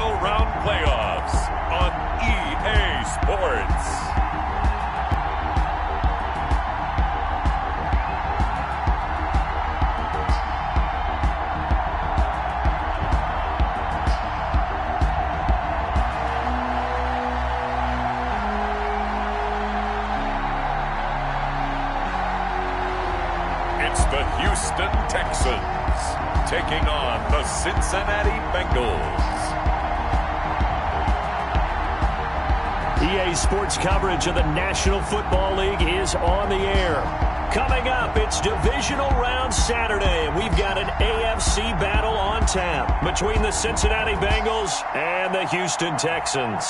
Divisional Round Playoffs on EA Sports. It's the Houston Texans taking on the Cincinnati Bengals. EA Sports coverage of the National Football League is on the air. Coming up, it's Divisional Round Saturday, and we've got an AFC battle on tap between the Cincinnati Bengals and the Houston Texans.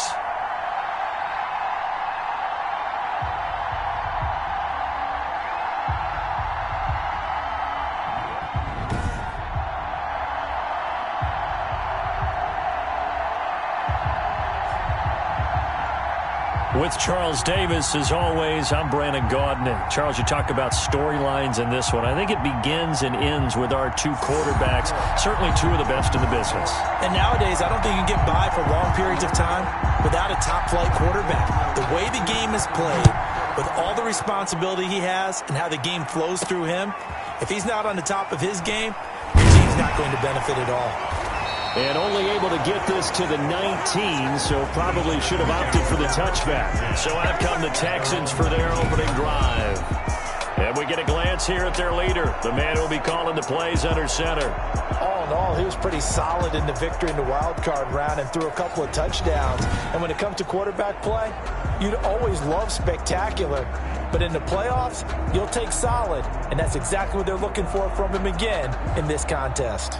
With Charles Davis, as always, I'm Brandon Gaudin. Charles, you talk about storylines in this one. I think it begins and ends with our two quarterbacks, certainly two of the best in the business. And nowadays, I don't think you can get by for long periods of time without a top-flight quarterback. The way the game is played, with all the responsibility he has and how the game flows through him, if he's not on the top of his game, the team's not going to benefit at all. And only able to get this to the 19, so probably should have opted for the touchback. So out come the Texans for their opening drive. And we get a glance here at their leader, the man who will be calling the plays under center. All in all, he was pretty solid in the victory in the wild card round and threw a couple of touchdowns. And when it comes to quarterback play, you'd always love spectacular. But in the playoffs, you'll take solid. And that's exactly what they're looking for from him again in this contest.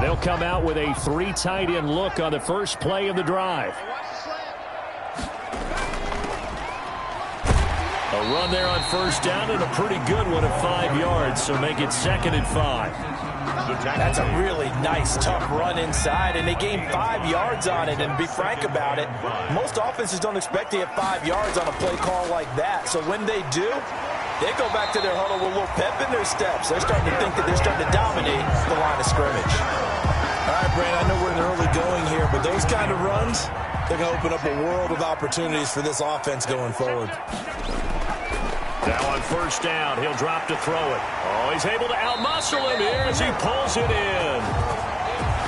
They'll come out with a three tight end look on the first play of the drive. A run there on first down and a pretty good one at 5 yards, so make it 2nd and 5. That's a really nice, tough run inside, and they gained 5 yards on it. And to be frank about it, most offenses don't expect to get 5 yards on a play call like that. So when they do, they go back to their huddle with a little pep in their steps. They're starting to think that they're starting to dominate the line of scrimmage. All right, Brandon, I know we're in the early going here, but those kind of runs, they're going to open up a world of opportunities for this offense going forward. Now on first down, he'll drop to throw it. Oh, he's able to outmuscle him here as he pulls it in.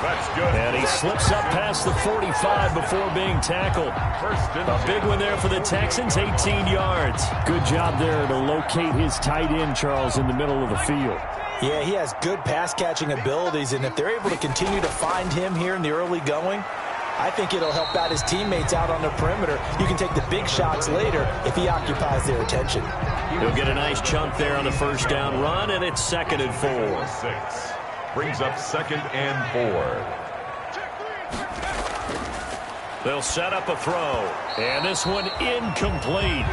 That's good. And he slips up past the 45 before being tackled. A big one there for the Texans, 18 yards. Good job there to locate his tight end, Charles, in the middle of the field. Yeah, he has good pass-catching abilities, and if they're able to continue to find him here in the early going, I think it'll help out his teammates out on the perimeter. You can take the big shots later if he occupies their attention. He'll get a nice chunk there on the first down run, and it's 2nd and 4. 6 brings up 2nd and 4. They'll set up a throw, and this one incomplete.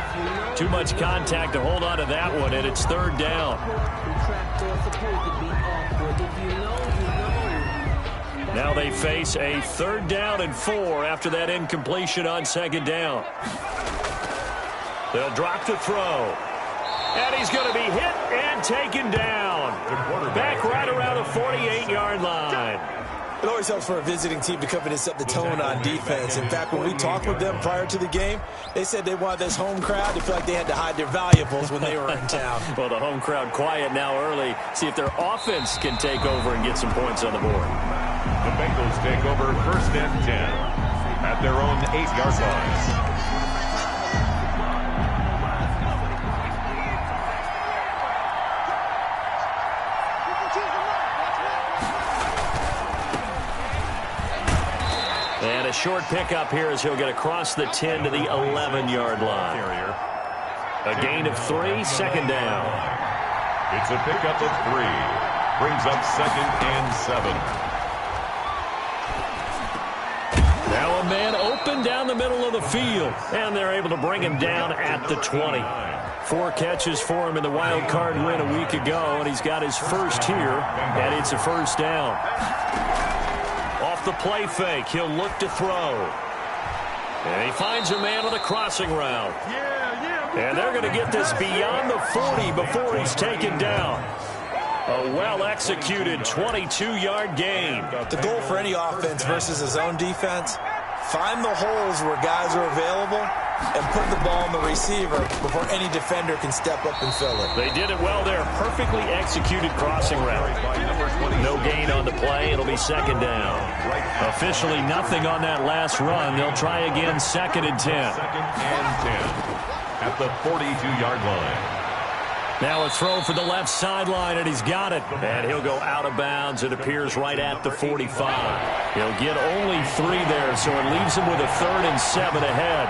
Too much contact to hold on to that one, and it's 3rd down. Now they face a 3rd down and 4 after that incompletion on 2nd down. They'll drop to throw. And he's going to be hit and taken down. Back right around the 48-yard line. It always helps for a visiting team to come in and set the tone on defense. In fact, when we talked with them prior to the game, they said they wanted this home crowd to feel like they had to hide their valuables when they were in town. Well, the home crowd quiet now early. See if their offense can take over and get some points on the board. The Bengals take over 1st and 10 at their own 8-yard line. And a short pickup here as he'll get across the 10 to the 11-yard line. A gain of 3, 2nd down. It's a pickup of 3. Brings up 2nd and 7. Now a man open down the middle of the field. And they're able to bring him down at the 20. 4 catches for him in the wild card win a week ago, and he's got his first here, and it's a 1st down. Off the play fake, he'll look to throw. And he finds a man on the crossing route. And they're going to get this beyond the 40 before he's taken down. A well-executed 22-yard gain. The goal for any offense versus his own defense, find the holes where guys are available and put the ball on the receiver before any defender can step up and fill it. They did it well there. Perfectly executed crossing route. No gain on the play. It'll be second down. Officially nothing on that last run. They'll try again, second and 10. Second and 10 at the 42-yard line. Now a throw for the left sideline, and he's got it. And he'll go out of bounds. It appears right at the 45. He'll get only 3 there, so it leaves him with a 3rd and 7 ahead.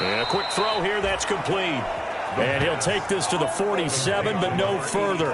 And a quick throw here, that's complete. And he'll take this to the 47, but no further,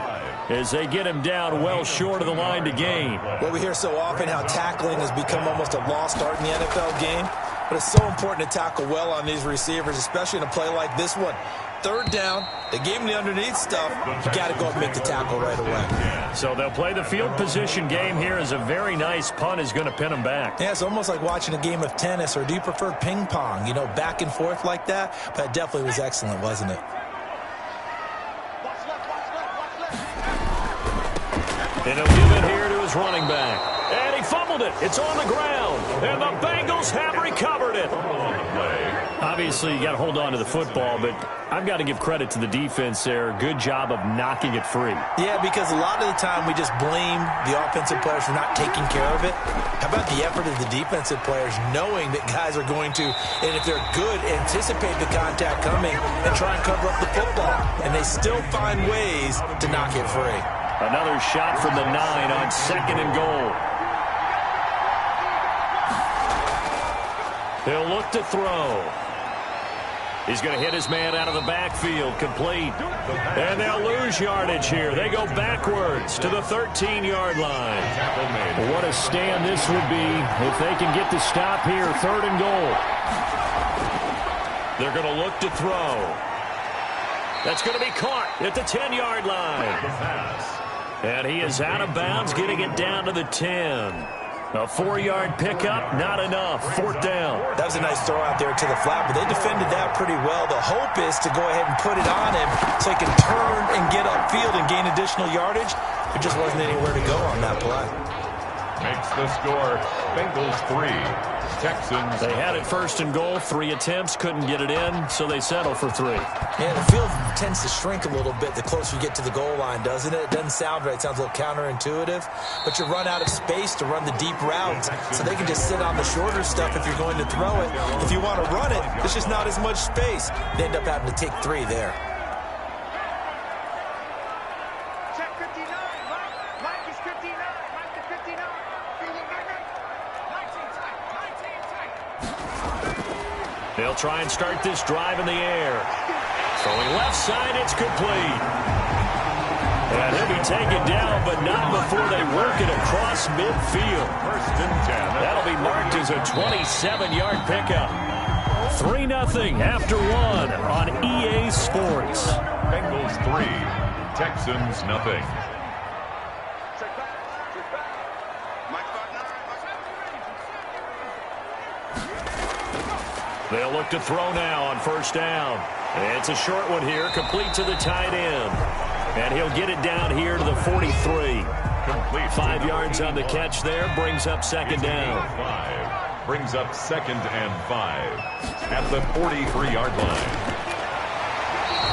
as they get him down well short of the line to gain. Well, we hear so often how tackling has become almost a lost art in the NFL game. But it's so important to tackle well on these receivers, especially in a play like this one. 3rd down, they gave him the underneath stuff. You got to go and make the tackle right away. So they'll play the field position game here as a very nice punt is going to pin him back. Yeah, it's almost like watching a game of tennis, or do you prefer ping pong? You know, back and forth like that. But it definitely was excellent, wasn't it? And he'll give it here to his running back. And he fumbled it. It's on the ground. And the Bengals have recovered it. Obviously, you got to hold on to the football, but I've got to give credit to the defense there. Good job of knocking it free. Yeah, because a lot of the time we just blame the offensive players for not taking care of it. How about the effort of the defensive players knowing that guys are going to, and if they're good, anticipate the contact coming and try and cover up the football. And they still find ways to knock it free. Another shot from the 9 on 2nd and goal. He'll look to throw. He's going to hit his man out of the backfield, complete. And they'll lose yardage here. They go backwards to the 13-yard line. What a stand this would be if they can get the stop here, 3rd and goal. They're going to look to throw. That's going to be caught at the 10-yard line. And he is out of bounds, getting it down to the 10. A 4-yard pickup, not enough. 4th down. That was a nice throw out there to the flat, but they defended that pretty well. The hope is to go ahead and put it on him so he can turn and get upfield and gain additional yardage. There just wasn't anywhere to go on that play. Makes the score Bengals 3, Texans. They had it 1st and goal, 3 attempts, couldn't get it in, so they settle for 3. Yeah, the field tends to shrink a little bit the closer you get to the goal line, doesn't it? It doesn't sound right. It sounds a little counterintuitive, but you run out of space to run the deep routes, so they can just sit on the shorter stuff if you're going to throw it. If you want to run it, there's just not as much space. They end up having to take 3 there. They'll try and start this drive in the air. Throwing left side, it's complete. And he'll be taken down, but not before they work it across midfield. 1st and 10. That'll be marked as a 27-yard pickup. 3-0 after 1 on EA Sports. Bengals 3, Texans nothing. They'll look to throw now on 1st down. It's a short one here, complete to the tight end. And he'll get it down here to the 43. Complete. 5 yards on the catch there, brings up 2nd down. 5 brings up 2nd and 5 at the 43-yard line.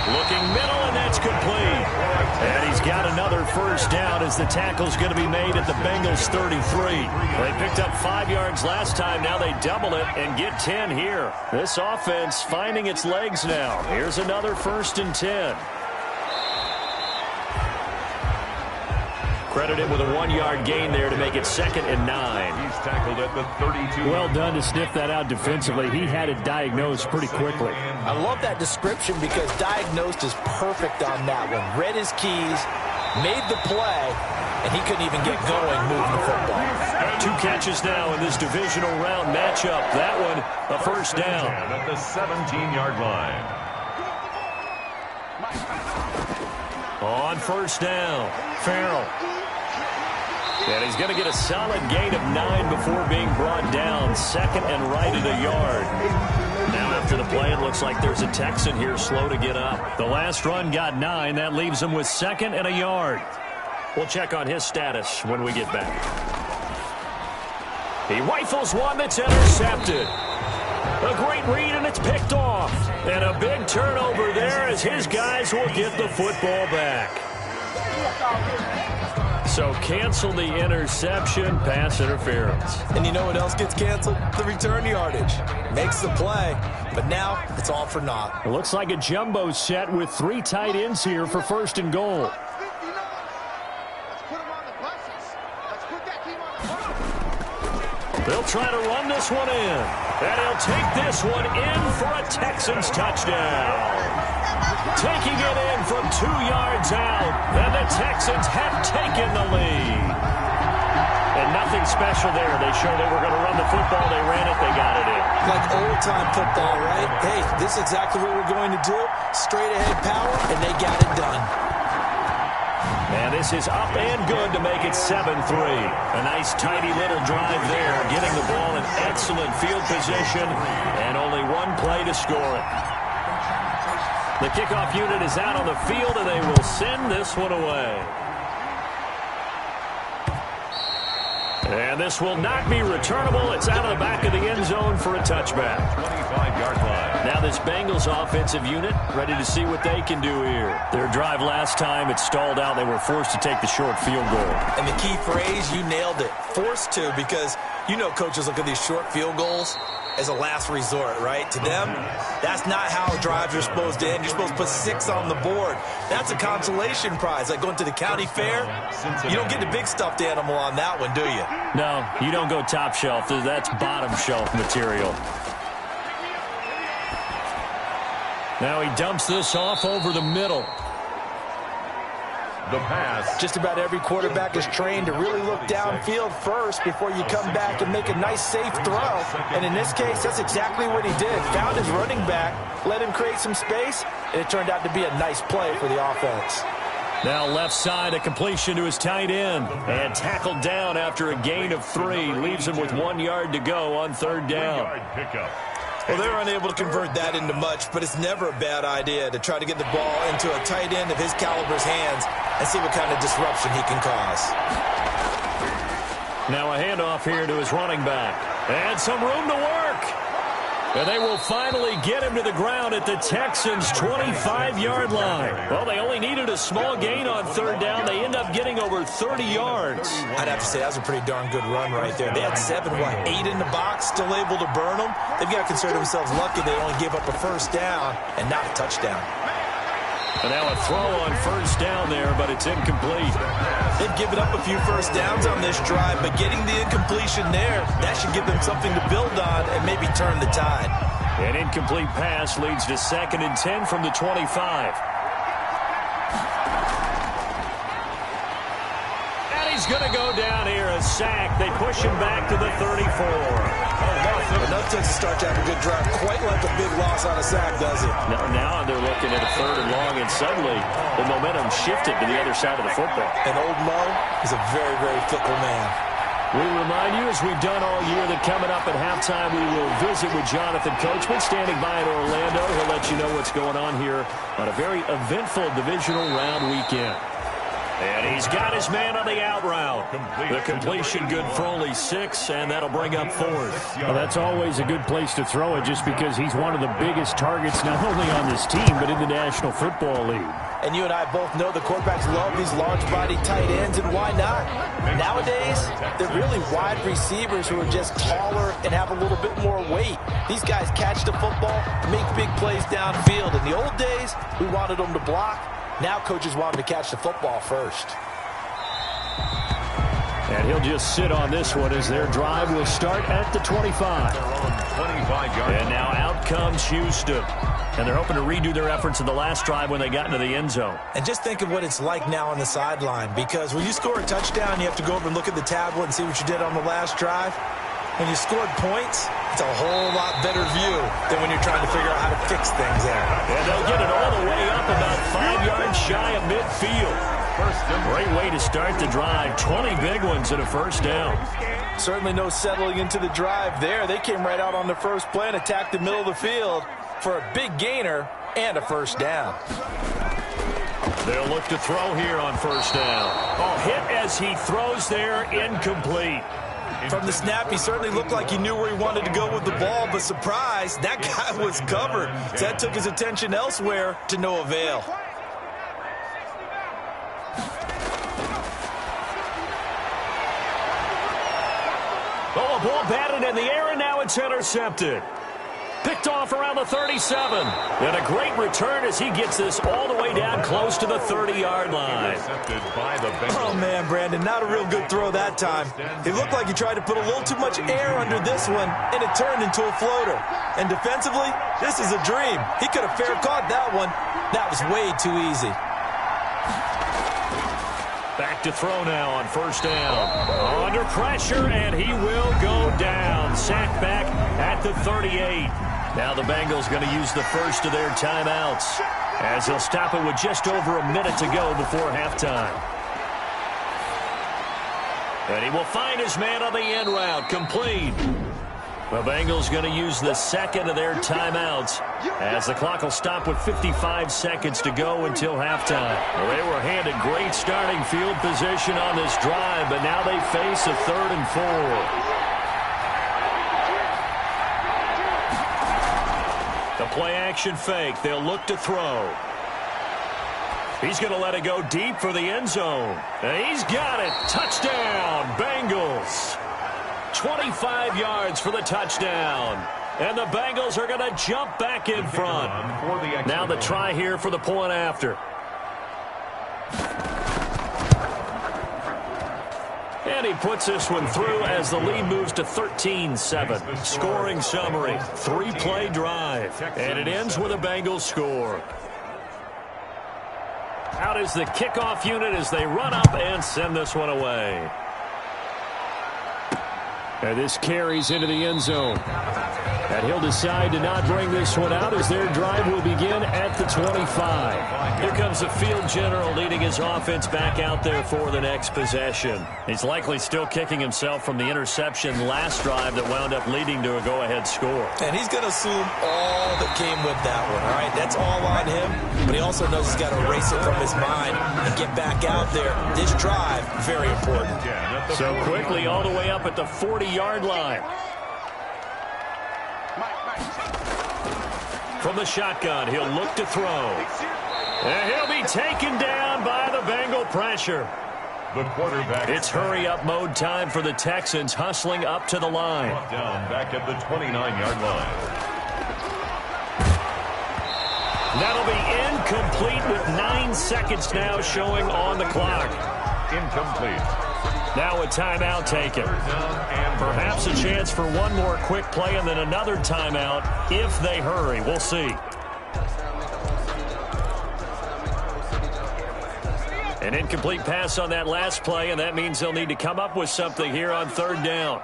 Looking middle, and that's complete. And he's got another 1st down as the tackle's going to be made at the Bengals 33. They picked up 5 yards last time. Now they double it and get 10 here. This offense finding its legs now. Here's another 1st and 10. Credited with a 1-yard gain there to make it 2nd and 9. He's tackled at the 32. Well done to sniff that out defensively. He had it diagnosed pretty quickly. I love that description because diagnosed is perfect on that one. Read his keys, made the play, and he couldn't even get going moving the football. 2 catches now in this divisional round matchup. That one, a 1st down. At the 17-yard line. On 1st down, Farrell. And he's going to get a solid gain of 9 before being brought down. 2nd and right at a yard. Now a After the play, it looks like there's a Texan here slow to get up. The last run got 9. That leaves him with 2nd and a yard. We'll check on his status when we get back. He rifles one that's intercepted. A great read, and it's picked off. And a big turnover there as his guys will get the football back. So cancel the interception, pass interference. And you know what else gets canceled? The return yardage. Makes the play, but now it's all for naught. It looks like a jumbo set with 3 tight ends here for 1st and goal. They'll try to run this one in. And he'll take this one in for a Texans touchdown. Taking it in from 2 yards out. And the Texans have taken the lead. And nothing special there. They showed they were going to run the football. They ran it. They got it in. Like old-time football, right? Hey, this is exactly what we're going to do. Straight ahead power, and they got it done. And this is up and good to make it 7-3. A nice, tidy little drive there, getting the ball in excellent field position, and only 1 play to score it. The kickoff unit is out on the field, and they will send this one away. And this will not be returnable. It's out of the back of the end zone for a touchback. 25-yard line. Now this Bengals offensive unit ready to see what they can do here. Their drive last time, it stalled out. They were forced to take the short field goal. And the key phrase, you nailed it. Forced to, because you know coaches look at these short field goals as a last resort, right? To them, that's not how drives are supposed to end. You're supposed to put 6 on the board. That's a consolation prize, like going to the county fair. You don't get the big stuffed animal on that one, do you? No, you don't go top shelf. That's bottom shelf material. Now he dumps this off over the middle. The pass. Just about every quarterback is trained to really look downfield first before you come back and make a nice, safe throw. And in this case, that's exactly what he did. Found his running back, let him create some space, and it turned out to be a nice play for the offense. Now left side, a completion to his tight end. And tackled down after a gain of 3. Leaves him with 1 yard to go on 3rd down. Pickup. Well, they're unable to convert that into much, but it's never a bad idea to try to get the ball into a tight end of his caliber's hands and see what kind of disruption he can cause. Now a handoff here to his running back. And some room to work. And they will finally get him to the ground at the Texans' 25-yard line. Well, they only needed a small gain on 3rd down. They end up getting over 30 yards. I'd have to say that was a pretty darn good run right there. They had 8 in the box, still able to burn them. They've got to consider themselves lucky they only gave up a 1st down and not a touchdown. And now a throw on 1st down there, but it's incomplete. They've given up a few 1st downs on this drive, but getting the incompletion there, that should give them something to build on and maybe turn the tide. An incomplete pass leads to 2nd and 10 from the 25. And he's going to go down here, a sack. They push him back to the 34. Enough to start to have a good drive, quite like a big loss on a sack, does it? Now they're looking at a 3rd and long, and suddenly the momentum shifted to the other side of the football. And old Mo is a very, very fickle man. We remind you, as we've done all year, that coming up at halftime, we will visit with Jonathan Coachman, standing by in Orlando. He'll let you know what's going on here on a very eventful divisional round weekend. And he's got his man on the out route. The completion good for only 6, and that'll bring up 4th. Well, that's always a good place to throw it, just because he's one of the biggest targets not only on this team, but in the National Football League. And you and I both know the quarterbacks love these large-body tight ends, and why not? Nowadays, they're really wide receivers who are just taller and have a little bit more weight. These guys catch the football, make big plays downfield. In the old days, we wanted them to block. Now coaches want him to catch the football first. And he'll just sit on this one as their drive will start at the 25. 25-yard. And now out comes Houston. And they're hoping to redo their efforts in the last drive when they got into the end zone. And just think of what it's like now on the sideline, because when you score a touchdown, you have to go over and look at the tablet and see what you did on the last drive. When you scored points, it's a whole lot better view than when you're trying to figure out how to fix things there. And they'll get it all the way up about 5 yards shy of midfield. Great way to start the drive. 20 big ones at a 1st down. Certainly no settling into the drive there. They came right out on the first play and attacked the middle of the field for a big gainer and a first down. They'll look to throw here on first down. Oh, hit as he throws there, incomplete. From the snap, he certainly looked like he knew where he wanted to go with the ball, but surprise, that guy was covered. So that took his attention elsewhere to no avail. Oh, a ball batted in the air, and now it's intercepted. Picked off around the 37. And a great return as he gets this all the way down close to the 30-yard line. Oh, man, Brandon, not a real good throw that time. It looked like he tried to put a little too much air under this one, and it turned into a floater. And defensively, this is a dream. He could have fair caught that one. That was way too easy. Back to throw now on first down. Under pressure, and he will go down. Sacked back at the 38. Now the Bengals going to use the first of their timeouts as they'll stop it with just over a minute to go before halftime. And he will find his man on the end route, complete. The Bengals going to use the second of their timeouts as the clock will stop with 55 seconds to go until halftime. Well, they were handed great starting field position on this drive, but now they face a 3rd and 4. The play-action fake. They'll look to throw. He's going to let it go deep for the end zone. And he's got it. Touchdown, Bengals. 25 yards for the touchdown. And the Bengals are going to jump back in front. Now the try here for the point after. And he puts this one through as the lead moves to 13-7. Scoring summary, 3-play drive. And it ends with a Bengals score. Out is the kickoff unit as they run up and send this one away. And this carries into the end zone. And he'll decide to not bring this one out as their drive will begin at the 25. Here comes the field general leading his offense back out there for the next possession. He's likely still kicking himself from the interception last drive that wound up leading to a go-ahead score. And he's going to assume all that came with that one, all right? That's all on him, but he also knows he's got to erase it from his mind and get back out there. This drive, very important. So quickly all the way up at the 40-yard line. From the shotgun, he'll look to throw. And he'll be taken down by the Bengal pressure. The quarterback. It's hurry-up mode time for the Texans, hustling up to the line. Down back at the 29-yard line. That'll be incomplete with 9 seconds now showing on the clock. Incomplete. Now a timeout taken. Perhaps a chance for one more quick play and then another timeout if they hurry. We'll see. An incomplete pass on that last play, and that means they'll need to come up with something here on 3rd down.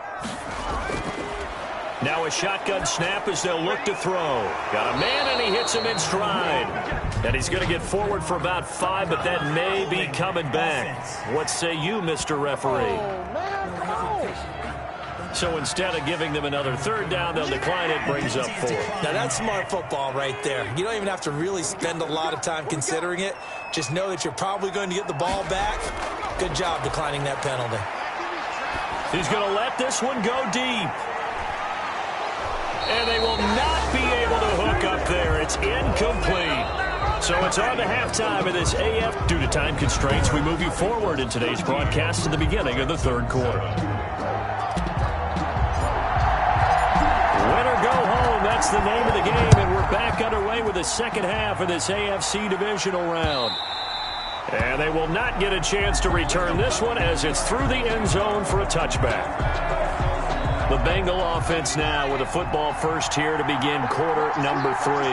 Now a shotgun snap as they'll look to throw. Got a man, and he hits him in stride. And he's going to get forward for about 5, but that may be coming back. What say you, Mr. Referee? So instead of giving them another 3rd down, they'll decline it, brings up 4. Now that's smart football right there. You don't even have to really spend a lot of time considering it. Just know that you're probably going to get the ball back. Good job declining that penalty. He's going to let this one go deep. And they will not be able to hook up there. It's incomplete. So it's on to halftime of this AF. Due to time constraints, we move you forward in today's broadcast to the beginning of the 3rd quarter. Win or go home, that's the name of the game, and we're back underway with the second half of this AFC divisional round. And they will not get a chance to return this one as it's through the end zone for a touchback. The Bengal offense now with a football first here to begin quarter number 3.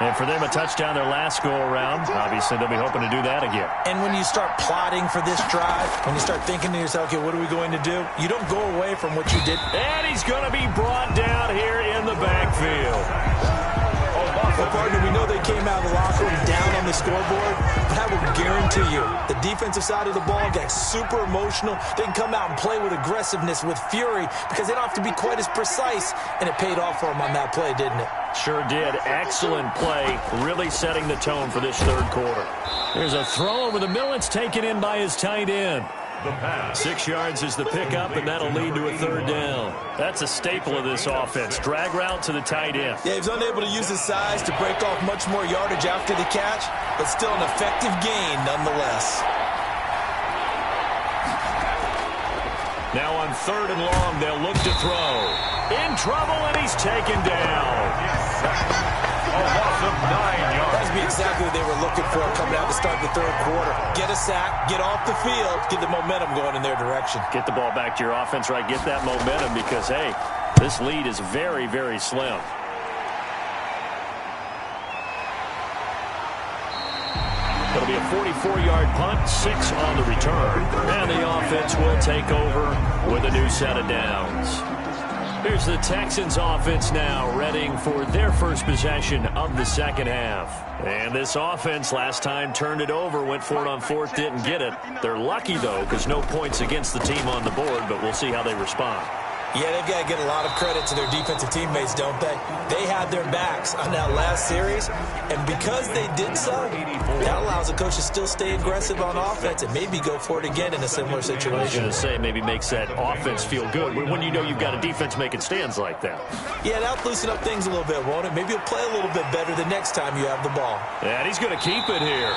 And for them, a touchdown their last go-around. Obviously, they'll be hoping to do that again. And when you start plotting for this drive, when you start thinking to yourself, okay, what are we going to do? You don't go away from what you did. And he's going to be brought down here in the backfield. Well, partner, we know they came out of the locker room down on the scoreboard, but I will guarantee you the defensive side of the ball gets super emotional. They can come out and play with aggressiveness, with fury, because they don't have to be quite as precise, and it paid off for them on that play, didn't it? Sure did. Excellent play, really setting the tone for this third quarter. There's a throw over the middle. It's taken in by his tight end. 6 yards is the pickup, and that'll lead to a third down. That's a staple of this offense. Drag route to the tight end. Yeah, he was unable to use his size to break off much more yardage after the catch, but still an effective gain nonetheless. Now on 3rd and long, they'll look to throw. In trouble, and he's taken down. A loss of 9 yards. That would be exactly what they were looking for coming out to start the third quarter. Get a sack, get off the field, get the momentum going in their direction. Get the ball back to your offense, right? Get that momentum because, hey, this lead is very, very slim. It'll be a 44-yard punt, 6 on the return. And the offense will take over with a new set of downs. Here's the Texans offense now, readying for their first possession of the second half. And this offense last time turned it over, went for it on 4th, didn't get it. They're lucky, though, because no points against the team on the board, but we'll see how they respond. Yeah, they've got to get a lot of credit to their defensive teammates, don't they? They had their backs on that last series, and because they did so, that allows the coach to still stay aggressive on offense and maybe go for it again in a similar situation. I was going to say, maybe makes that offense feel good when you know you've got a defense making stands like that. Yeah, that'll loosen up things a little bit, won't it? Maybe you'll play a little bit better the next time you have the ball. And he's going to keep it here.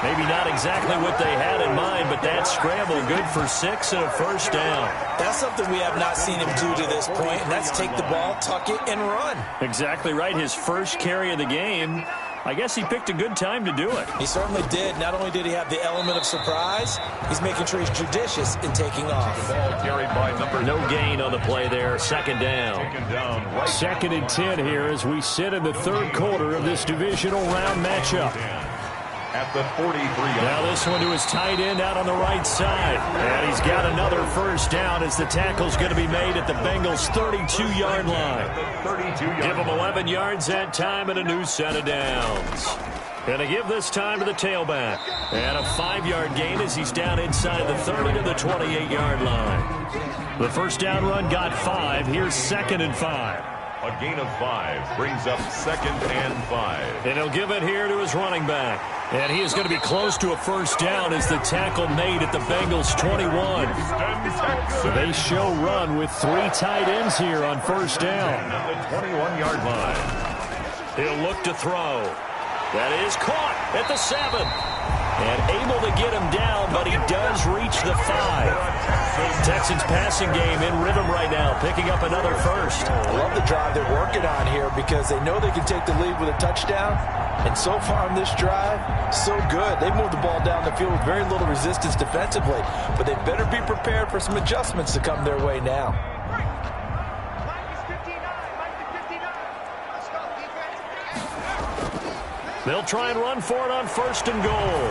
Maybe not exactly what they had in mind, but that scramble good for 6 and a first down. That's something we have not seen him do to this point, and that's take the ball, tuck it, and run. Exactly right. His first carry of the game. I guess he picked a good time to do it. He certainly did. Not only did he have the element of surprise, he's making sure he's judicious in taking off. Ball carried by number no gain on the play there. Second down. Right. 2nd and 10 here as we sit in the third quarter of this divisional round matchup. At the 43. Now this one to his tight end out on the right side. And he's got another first down as the tackle's going to be made at the Bengals' 32-yard line. Give them 11 yards that time and a new set of downs. Going to give this time to the tailback. And a 5-yard gain as he's down inside the 30 to the 28-yard line. The first down run got 5. Here's 2nd and 5. A gain of 5 brings up 2nd and 5. And he'll give it here to his running back. And he is going to be close to a first down as the tackle made at the Bengals' 21. So they show run with 3 tight ends here on first down. At the 21-yard line. He'll look to throw. That is caught at the 7. And able to get him down, but he does reach the 5. Texans passing game in rhythm right now, picking up another first. I love the drive they're working on here because they know they can take the lead with a touchdown. And so far on this drive, so good. They moved the ball down the field with very little resistance defensively. But they better be prepared for some adjustments to come their way now. They'll try and run for it on 1st and goal.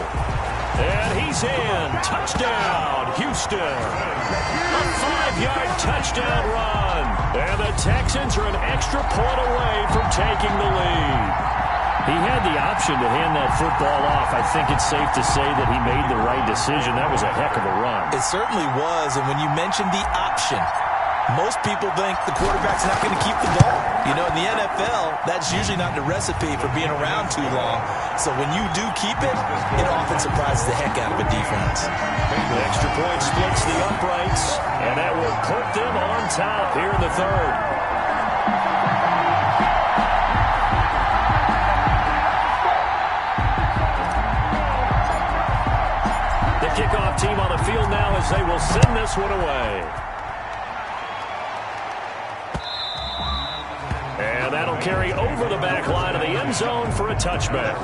And he's in. Touchdown, Houston. A 5-yard touchdown run. And the Texans are an extra point away from taking the lead. He had the option to hand that football off. I think it's safe to say that he made the right decision. That was a heck of a run. It certainly was. And when you mentioned the option, most people think the quarterback's not going to keep the ball. You know, in the NFL, that's usually not the recipe for being around too long. So when you do keep it, it often surprises the heck out of a defense. The extra point splits the uprights, and that will put them on top here in the third. The kickoff team on the field now as they will send this one away. And that'll carry over the back line of the end zone for a touchback.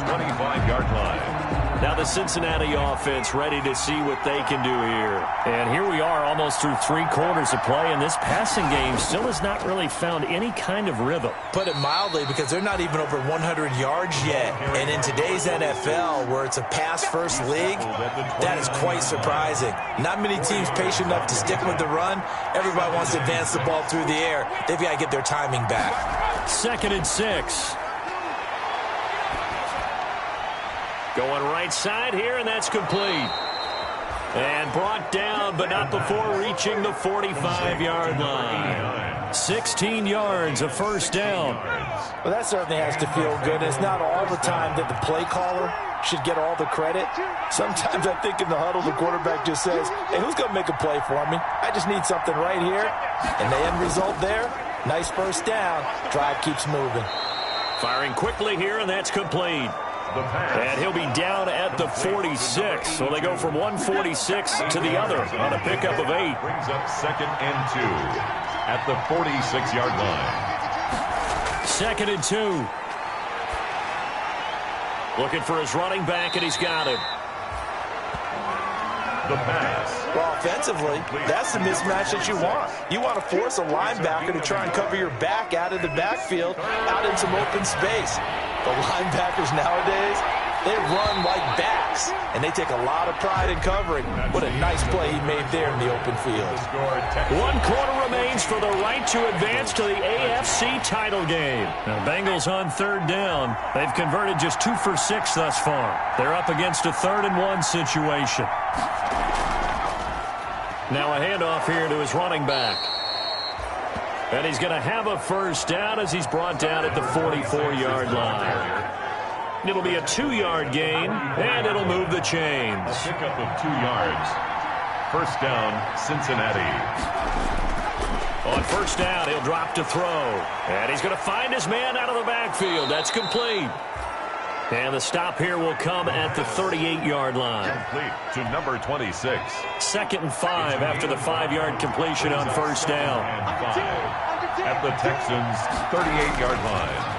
25-yard line. Now the Cincinnati offense ready to see what they can do here. And here we are almost through 3 quarters of play, and this passing game still has not really found any kind of rhythm. Put it mildly, because they're not even over 100 yards yet. And in today's NFL, where it's a pass-first league, that is quite surprising. Not many teams patient enough to stick with the run. Everybody wants to advance the ball through the air. They've got to get their timing back. 2nd and 6. Going right side here, and that's complete. And brought down, but not before reaching the 45-yard line. 16 yards, a first down. Well, that certainly has to feel good. It's not all the time that the play caller should get all the credit. Sometimes I think in the huddle, the quarterback just says, hey, who's going to make a play for me? I just need something right here. And the end result there, nice first down. Drive keeps moving. Firing quickly here, and that's complete. And he'll be down at the 46. So they go from 146 to the other on a pickup of 8. Brings up 2nd and 2 at the 46-yard line. 2nd and 2. Looking for his running back, and he's got it. The pass. Well, offensively, that's the mismatch that you want. You want to force a linebacker to try and cover your back out of the backfield, out in some open space. The linebackers nowadays, they run like backs, and they take a lot of pride in covering. What a nice play he made there in the open field. 1 quarter remains for the right to advance to the AFC title game. Now, Bengals on 3rd down. They've converted just 2 for 6 thus far. They're up against a 3rd and 1 situation. Now a handoff here to his running back. And he's going to have a first down as he's brought down at the 44-yard line. It'll be a 2-yard gain, and it'll move the chains. A pickup of 2 yards. First down, Cincinnati. On first down, he'll drop to throw. And he's going to find his man out of the backfield. That's complete. And the stop here will come at the 38-yard line. Complete to number 26. 2nd and 5 after the 5-yard completion on first down. And 5 at the Texans' 38-yard line.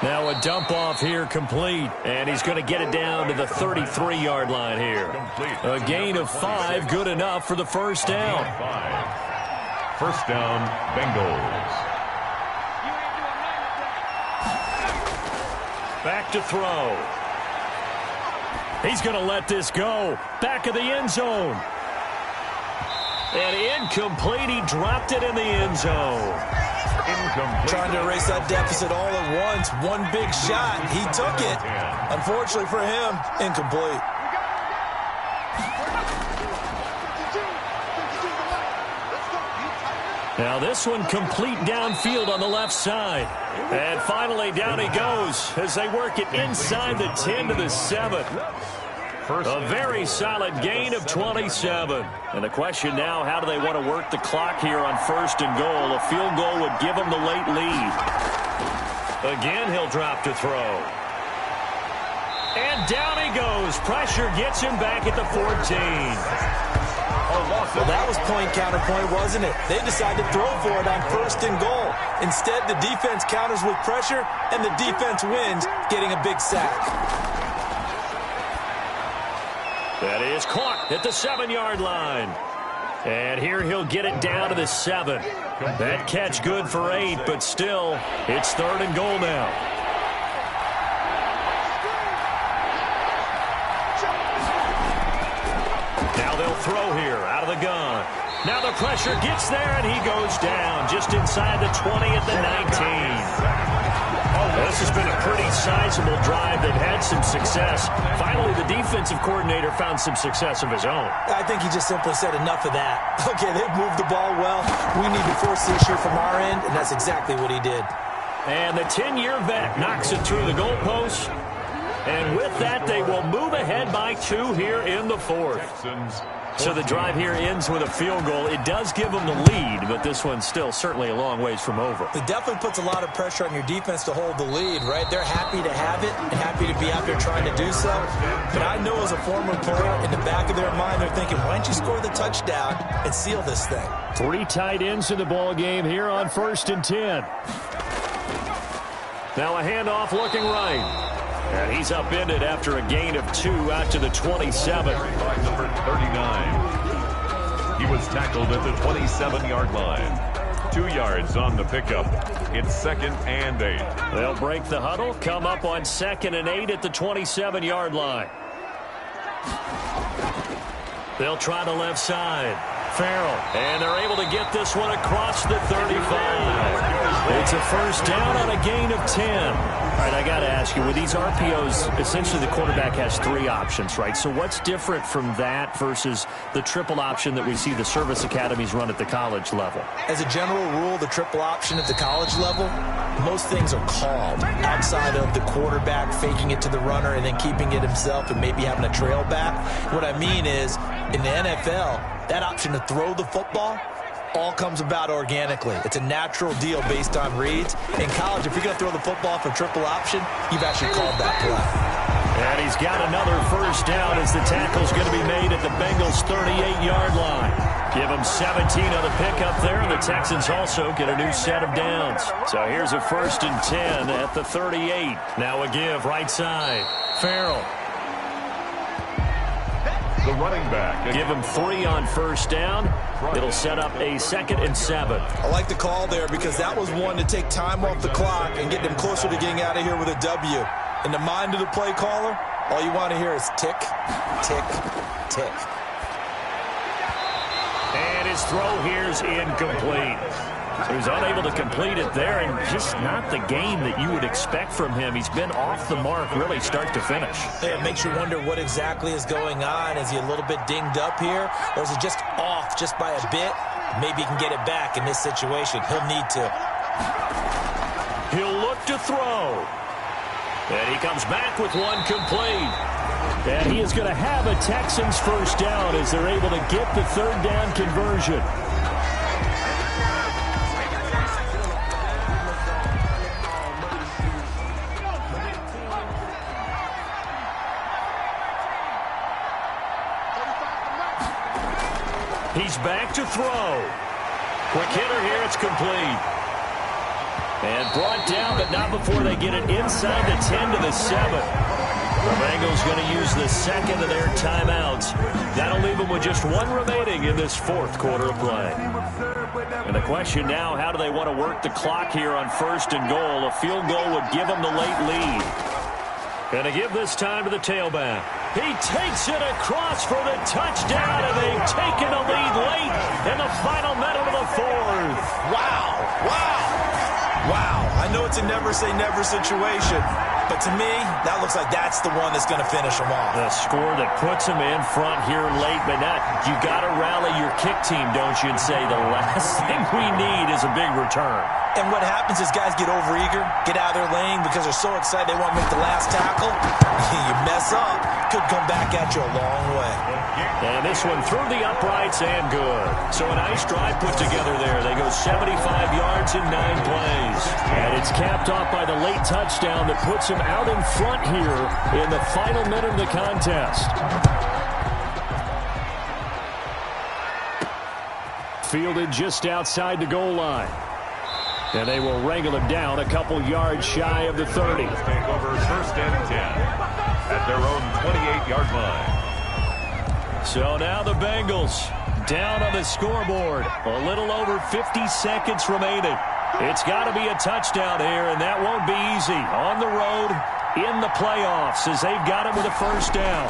Now a dump off here complete. And he's going to get it down to the 33-yard line here. A gain of 5, good enough for the first down. 5. First down, Bengals. Back to throw. He's going to let this go. Back of the end zone. And incomplete. He dropped it in the end zone. Incomplete. Trying to erase that deficit all at once. One big shot. He took it. Unfortunately for him, incomplete. Now this one complete downfield on the left side. And finally down he goes as they work it inside the 10 to the 7. A very solid gain of 27. And the question now, how do they want to work the clock here on 1st and goal? A field goal would give them the late lead. Again, he'll drop to throw. And down he goes. Pressure gets him back at the 14. Well, that was point counterpoint, wasn't it? They decided to throw for it on 1st and goal. Instead, the defense counters with pressure, and the defense wins, getting a big sack. That is caught at the 7-yard line. And here he'll get it down to the 7. That catch good for 8, but still, it's 3rd and goal now. Now they'll throw here out of the gun. Now the pressure gets there, and he goes down just inside the 20 at the 19. This has been a pretty sizable drive. They've had some success. Finally, the defensive coordinator found some success of his own. I think he just simply said enough of that. Okay, they've moved the ball well. We need to force the issue from our end, and that's exactly what he did. And the 10-year vet knocks it through the goalpost. And with that, they will move ahead by 2 here in the 4th. So the drive here ends with a field goal. It does give them the lead, but this one's still certainly a long ways from over. It definitely puts a lot of pressure on your defense to hold the lead, right? They're happy to have it and happy to be out there trying to do so. But I know as a former player, in the back of their mind, they're thinking, why don't you score the touchdown and seal this thing? 3 tight ends in the ball game here on 1st and 10. Now a handoff looking right. And he's upended after a gain of 2 out to the 27. By number 39. He was tackled at the 27-yard line. 2 yards on the pickup. It's 2nd and 8. They'll break the huddle, come up on 2nd and 8 at the 27-yard line. They'll try the left side. Farrell, and they're able to get this one across the 35. It's a first down on a gain of 10. All right, I got to ask you, with these RPOs, essentially the quarterback has 3 options, right? So what's different from that versus the triple option that we see the service academies run at the college level? As a general rule, the triple option at the college level, most things are called outside of the quarterback faking it to the runner and then keeping it himself and maybe having a trail back. What I mean is, in the NFL, that option to throw the football all comes about organically. It's a natural deal based on reads. In college, if you're going to throw the football for triple option, you've actually called that play. And he's got another first down as the tackle's going to be made at the Bengals' 38-yard line. Give them 17 on the pickup there, and the Texans also get a new set of downs. So here's a 1st and 10 at the 38. Now a give right side. Farrell. The running back. Give him 3 on first down. It'll set up a 2nd and 7. I like the call there because that was one to take time off the clock and get them closer to getting out of here with a W. In the mind of the play caller, all you want to hear is tick, tick, tick. And his throw here is incomplete. So he's unable to complete it there, and just not the game that you would expect from him. He's been off the mark really start to finish. It makes you wonder what exactly is going on. Is he a little bit dinged up here, or is it just off just by a bit? Maybe he can get it back in this situation. He'll need to. He'll look to throw. And he comes back with one complete. And he is going to have a Texans first down as they're able to get the 3rd down conversion. He's back to throw. Quick hitter here, it's complete. And brought down, but not before they get it inside the 10 to the 7. The Bengals going to use the 2nd of their timeouts. That'll leave them with just 1 remaining in this 4th quarter of play. And the question now, how do they want to work the clock here on 1st and goal? A field goal would give them the late lead. Going to give this time to the tailback. He takes it across for the touchdown, and they've taken a lead late in the final minute of the 4th. Wow, wow, wow. I know it's a never-say-never situation, but to me, that looks like that's the one that's going to finish them off. The score that puts them in front here late, but not. You got to rally your kick team, don't you, and say the last thing we need is a big return. And what happens is guys get overeager, get out of their lane because they're so excited they want to make the last tackle. You mess up, could come back at you a long way. And this one through the uprights and good. So a nice drive put together there. They go 75 yards in 9 plays. And it's capped off by the late touchdown that puts them out in front here in the final minute of the contest. Fielded just outside the goal line. And they will wrangle him down a couple yards shy of the 30. Take over 1st and 10 at their own 28-yard line. So now the Bengals down on the scoreboard. A little over 50 seconds remaining. It's got to be a touchdown here, and that won't be easy. On the road, in the playoffs, as they've got him with a first down.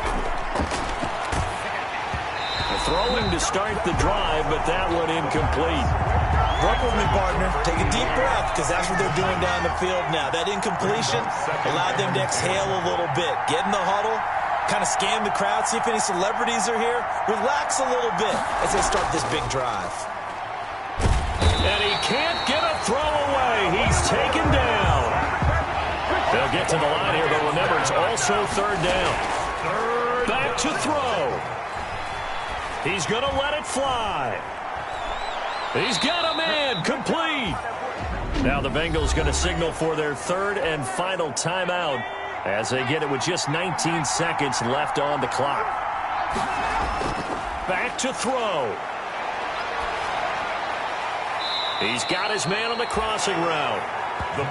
Throwing to start the drive, but that one incomplete. Work with me, partner. Take a deep breath, because that's what they're doing down the field now. That incompletion allowed them to exhale a little bit. Get in the huddle, kind of scan the crowd, see if any celebrities are here. Relax a little bit as they start this big drive. And he can't get a throw away. He's taken down. They'll get to the line here, but remember, it's also 3rd down. Back to throw. He's going to let it fly. He's got a man, complete. Now the Bengals going to signal for their 3rd and final timeout as they get it with just 19 seconds left on the clock. Back to throw. He's got his man on the crossing route.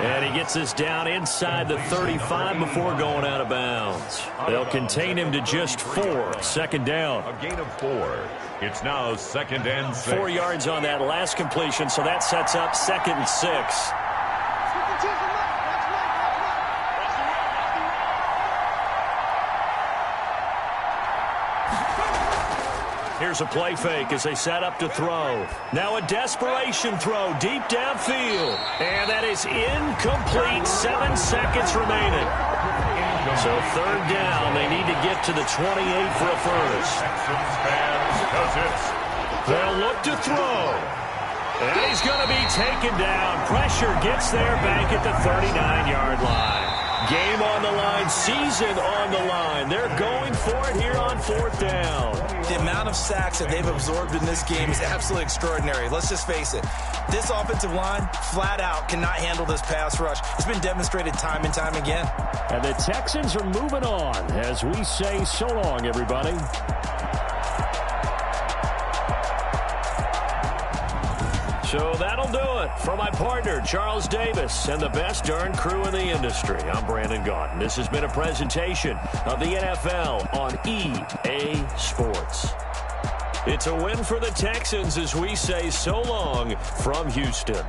And he gets this down inside the 35 before going out of bounds. They'll contain him to just 4. 2nd down. A gain of 4. It's now 2nd and 6. 4 yards on that last completion, so that sets up 2nd and 6. Here's a play fake as they set up to throw. Now a desperation throw deep downfield. And that is incomplete. 7 seconds remaining. So third down, they need to get to the 28 for a first. They'll look to throw. And he's going to be taken down. Pressure gets there back at the 39-yard line. Game on the line, season on the line. They're going for it here on fourth down. The amount of sacks that they've absorbed in this game is absolutely extraordinary. Let's just face it. This offensive line, flat out, cannot handle this pass rush. It's been demonstrated time and time again. And the Texans are moving on as we say so long, everybody. So that'll do it for my partner, Charles Davis, and the best darn crew in the industry. I'm Brandon Gaudin. This has been a presentation of the NFL on EA Sports. It's a win for the Texans as we say so long from Houston.